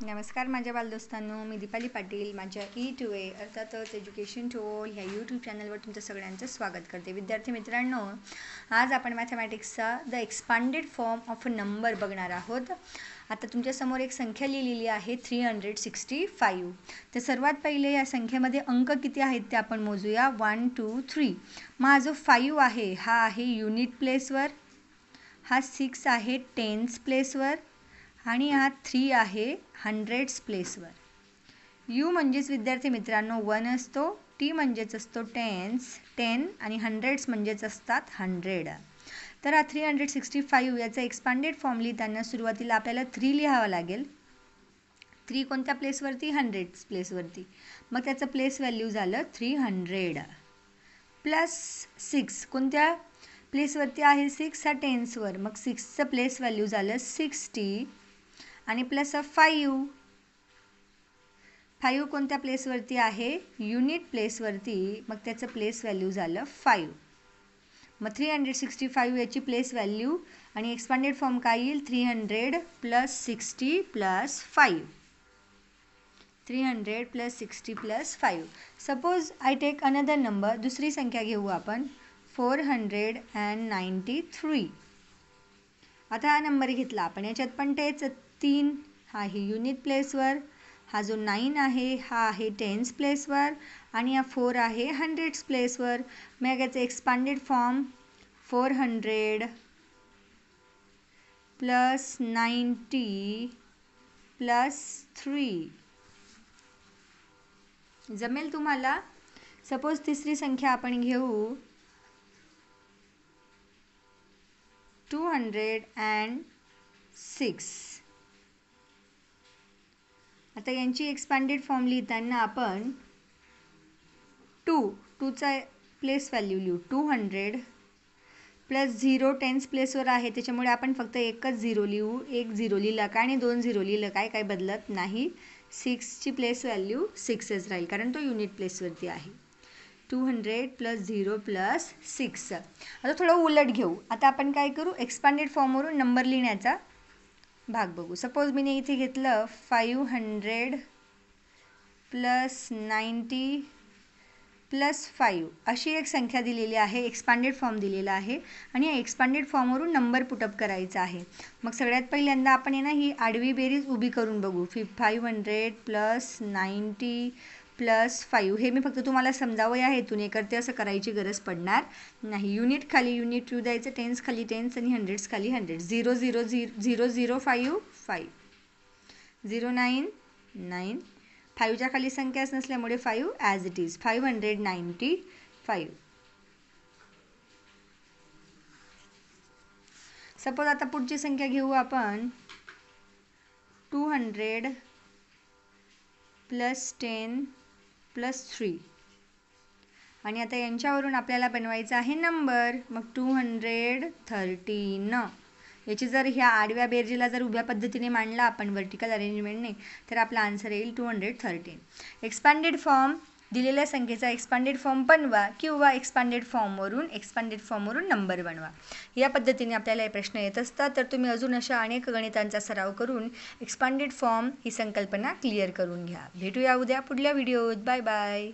नमस्कार माझ्या बालदोस्तांनो, मी दीपाली पाटील माझ्या E2A अर्थातच एज्युकेशन टोल ह्या यूट्यूब चॅनलवर तुमचं सगळ्यांचं स्वागत करते. विद्यार्थी मित्रांनो, आज आपण मॅथमॅटिक्सचा the expanded form of a number बघणार आहोत. आता तुमच्यासमोर एक संख्या लिहिलेली आहे 365. तर सर्वात पहिले या संख्येमध्ये अंक किती आहेत ते आपण मोजूया. 1 2 3. मग हा जो 5 आहे हा आहे युनिट प्लेसवर, हा 6 आहे टेन्स प्लेसवर आणि हा 3 आहे हंड्रेड्स प्लेसवर. यू म्हणजेच विद्यार्थी मित्रांनो 1 असतो, टी म्हणजेच असतो टेन्स 10 आणि हंड्रेड्स म्हणजेच असतात 100. तर हा 365 याचा एक्सपांडेड फॉर्म लिहिताना सुरुवातीला आपल्याला 3 लिहावं लागेल. 3 कोणत्या प्लेसवरती? हंड्रेड्स प्लेसवरती. मग त्याचं प्लेस व्हॅल्यू झालं 300 प्लस 6 कोणत्या प्लेसवरती आहे? 6 हा टेन्सवर. मग 6चं प्लेस व्हॅल्यू झालं 60 आणि प्लस 5 कोणत्या प्लेसवरती आहे? युनिट प्लेसवरती. मग त्याचं प्लेस व्हॅल्यू झालं 5. मग 365 याची प्लेस व्हॅल्यू आणि एक्सपांडेड फॉर्म काय येईल? 300 plus 60 plus 5. 300 plus 60 plus 5. Suppose I take another number. दुसरी संख्या घेऊ आपण 493. आता हा नंबर घेतला आपण. याच्यात पण तेच 3 आहे युनिट प्लेसवर, हा जो 9 आहे हा आहे टेन्स प्लेसवर आणि हा 4 आहे हंड्रेड्स प्लेसवर. मग याचं एक्सपांडेड फॉर्म 400 प्लस 90 प्लस 3. जमेल तुम्हाला? सपोज तिसरी संख्या आपण घेऊ 206. आता यांची एक्सपांडेड फॉर्म लिहिताना आपण 2चा प्लेस व्हॅल्यू लिहू. 200 प्लस 0 टेन्स प्लेसवर आहे त्याच्यामुळे आपण फक्त एकच 0 लिहू. 1 0 लिहिलं काय आणि 2 0 लिहिलं काय, काही बदलत नाही. 6ची प्लेस व्हॅल्यू 6च राहील कारण तो युनिट प्लेसवरती आहे. 200 प्लस 0 प्लस 6. आता थोडं उलट घेऊ. आता आपण काय करू? एक्सपांडेड फॉर्मवरून नंबर लिहिण्याचा भाग बघू. सपोज मी इथे घेतलं 500 प्लस 90 प्लस 5 अशी एक संख्या दिलेली आहे. एक्सपांडेड फॉर्म दिलेला आहे आणि या एक्सपांडेड फॉर्मवरून नंबर पुटअप करायचा आहे. मग सगळ्यात पहिल्यांदा आपण आहे ना ही आडवी बेरीज उभी करून बघू. 500 प्लस 90 प्लस 5. हे मी फक्त तुम्हाला समजावं या हेतूने करते, असं करायची गरज पडणार नाही. युनिट खाली युनिट द्यायचं, टेन्स खाली टेन्स आणि हंड्रेड्स खाली हंड्रेड्स. 0 0 0 0 5 5 0 9 9. 5च्या खाली संख्याच नसल्यामुळे 5 ॲज इट इज. 595. सपोज आता पुढची संख्या घेऊ आपण 200 प्लस 10 प्लस 3 आणि आता यांच्यावरून आपल्याला बनवायचा आहे नंबर. मग 213. याची जर ह्या आडव्या बेरजेला जर उभ्या पद्धतीने मांडला आपण वर्टिकल अरेंजमेंटने तर आपला आन्सर येईल 213. एक्सपांडेड फॉर्म दिलेल्या संख्येचा एक्सपांडेड फॉर्म बनवा किंवा एक्सपांडेड फॉर्मवरून नंबर बनवा. या पद्धतीने आपल्याला हे प्रश्न येत असतात. तर तुम्ही अजून अशा अनेक गणितांचा सराव करून एक्सपांडेड फॉर्म ही संकल्पना क्लिअर करून घ्या. भेटूया उद्या पुढल्या व्हिडिओत. Bye bye.